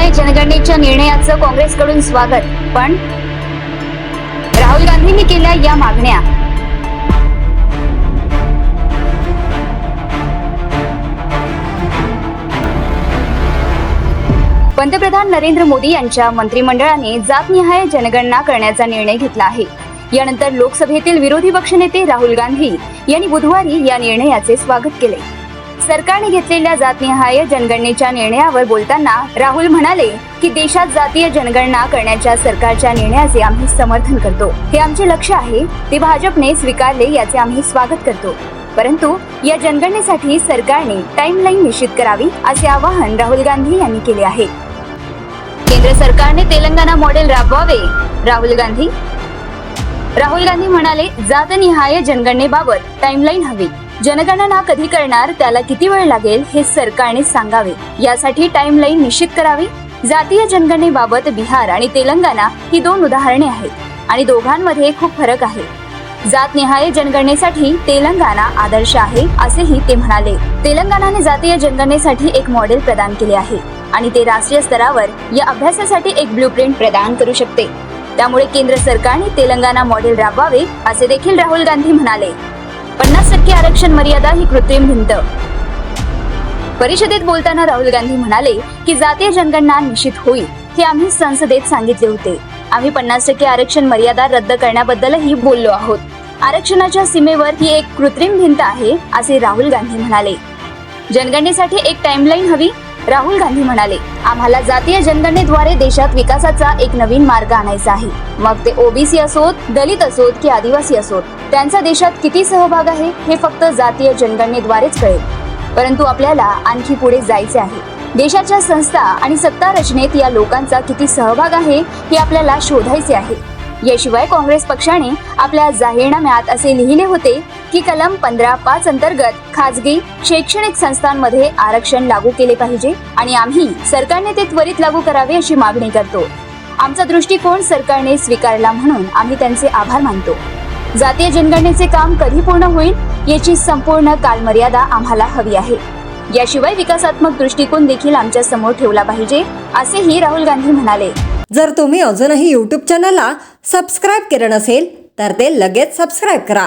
जातनिहाय जनगणनेच्या निर्णयाचं काँग्रेसकडून स्वागत, पण राहुल गांधींनी केल्या या मागण्या. पंतप्रधान नरेंद्र मोदी यांच्या मंत्रिमंडळाने जातनिहाय जनगणना करण्याचा निर्णय घेतला आहे. यानंतर लोकसभेतील विरोधी पक्षनेते राहुल गांधी यांनी बुधवारी या निर्णयाचे स्वागत केले. सरकारने घेतलेल्या जातनिहाय जनगणनेच्या निर्णयावर बोलताना राहुल म्हणाले की देशात जातीय जनगणना करण्याच्या सरकारच्या निर्णयाचे आम्ही समर्थन करतो. हे आमचे लक्ष्य आहे, ते भाजपने स्वीकारले याचे आम्ही स्वागत करतो. परंतु या जनगणनेसाठी सरकारने टाइमलाईन निश्चित करावी असे आवाहन राहुल गांधी यांनी केले आहे. केंद्र सरकारने तेलंगणा मॉडेल राबवावे, राहुल गांधी म्हणाले, जातनिहाय जनगणनेबाबत टाइमलाईन हवी. जनगणना कधी करणार, त्याला किती वेळ लागेल हे सरकारने सांगावे. यासाठी टाइमलाईन निश्चित करावी. जातीय जनगणनेबाबत बिहार आणि तेलंगणा ही दोन उदाहरणे आहेत आणि दोघांमध्ये खूप फरक आहे. जातनिहाय जनगणनेसाठी तेलंगणा आदर्श आहे असेही ते म्हणाले. तेलंगणाने जातीय जनगणनेसाठी एक मॉडेल प्रदान केले आहे आणि ते राष्ट्रीय स्तरावर या अभ्यासासाठी एक ब्लूप्रिंट प्रदान करू शकते. त्यामुळे केंद्र सरकारने तेलंगणा मॉडेल राबवावे असे देखील राहुल गांधी म्हणाले. 50% आरक्षण मर्यादा ही कृत्रिम भिंत. परिषदेत बोलताना राहुल गांधी म्हणाले की जातीय जनगणना निश्चित होईल हे आम्ही संसदेत सांगितले होते. आम्ही 50% आरक्षण मर्यादा रद्द करण्याबद्दलही बोललो आहोत. आरक्षणाच्या सीमेवर ही एक कृत्रिम भिंत आहे असे राहुल गांधी म्हणाले. जनगणनेसाठी एक टाइमलाईन हवी, राहुल गांधी म्हणाले. आम्हाला जातीय जनगणनेद्वारे देशात विकासाचा एक नवीन मार्ग आणायचा आहे. मग ते ओबीसी असोत, दलित असोत की आदिवासी असोत, त्यांचा देशात किती सहभाग आहे हे फक्त जातीय जनगणनेद्वारेच कळेल. परंतु आपल्याला आणखी पुढे जायचे आहे. देशाच्या संस्था आणि सत्ता रचनेत या लोकांचा किती सहभाग आहे हे आपल्याला शोधायचे आहे. याशिवाय काँग्रेस पक्षाने आपल्या जाहीरनाम्यात असे लिहिले होते की कलम 15(5) अंतर्गत खासगी शैक्षणिक संस्थांमध्ये आरक्षण लागू केले पाहिजे आणि आम्ही सरकारने ते त्वरित लागू करावे अशी मागणी करतो. आमचा दृष्टिकोन सरकारने स्वीकारला म्हणून आम्ही त्यांचे आभार मानतो. जातीय जनगणनेचे काम कधी पूर्ण होईल याची संपूर्ण कालमर्यादा आम्हाला हवी आहे. याशिवाय विकासात्मक दृष्टिकोन देखील आमच्या समोर ठेवला पाहिजे असेही राहुल गांधी म्हणाले. जर तुम्ही अजूनही YouTube चॅनलला सबस्क्राईब केलं नसेल तर ते लगेच सबस्क्राईब करा.